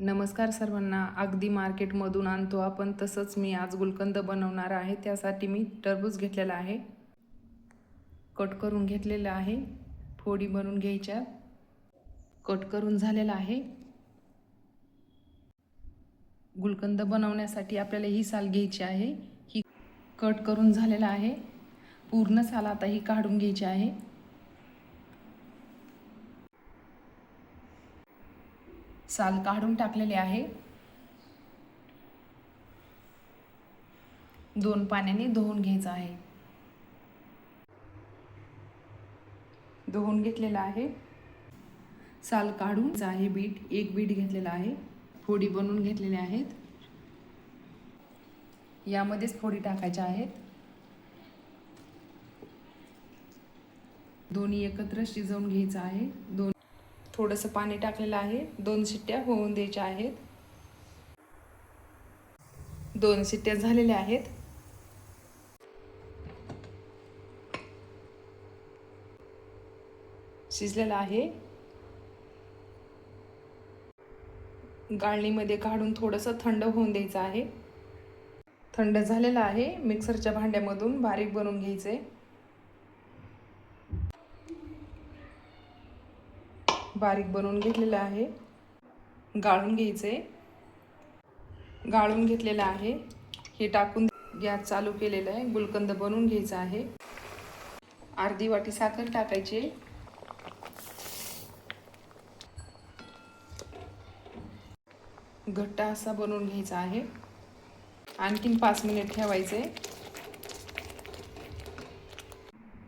नमस्कार सर्वांना. अगदी मार्केटमधून आणतो आपण तसंच मी आज गुलकंद बनवणार आहे. त्यासाठी मी टरबूज घेतलेला आहे, कट करून घेतलेला आहे, फोडी बनवून घ्यायच्या. कट करून झालेला आहे. गुलकंद बनवण्यासाठी आपल्याला ही साल घ्यायची आहे. ही कट करून झालेला आहे. पूर्ण साल आता ही काढून घ्यायची आहे. साल काढून टाकलेले आहे. 2 पाण्याने धुवून घ्यायचं आहे. धुवून घेतलेला आहे. साल काढून आहे. बीट 1 बीट घेतलेला आहे. फोडी बनवून घेतलेल्या आहेत. यामध्येच फोडी टाकायच्या आहेत. दोन्ही एकत्र शिजवून घ्यायचं आहे. थोडंसं पाणी टाकलेलं आहे. 2 शिट्ट्या होऊन द्यायच्या आहेत. 2 शिट्ट्या झालेल्या आहेत. शिजलेला आहे. गाळणीमध्ये काढून थोडंसं थंड होऊन द्यायचं आहे. थंड झालेला आहे. मिक्सरच्या भांड्यामधून बारीक बनवून घ्यायचे. बारीक बनवून घेतलेलं आहे. गाळून घ्यायचे. गाळून घेतलेलं आहे. हे टाकून गॅस चालू केलेला आहे. गुलकंद बनवून घ्यायचा आहे. अर्धी वाटी साखर टाकायची. घट्ट असा बनवून घ्यायचा आहे. आणखीन 5 मिनिट ठेवायचे.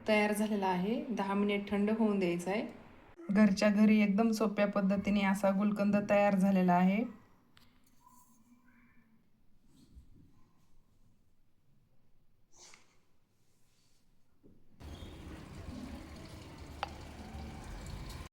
तयार झालेला आहे. 10 मिनिट थंड होऊन द्यायचा आहे. घरच्या घरी एकदम सोप्या पद्धतीने असा गुलकंद तयार झालेला आहे.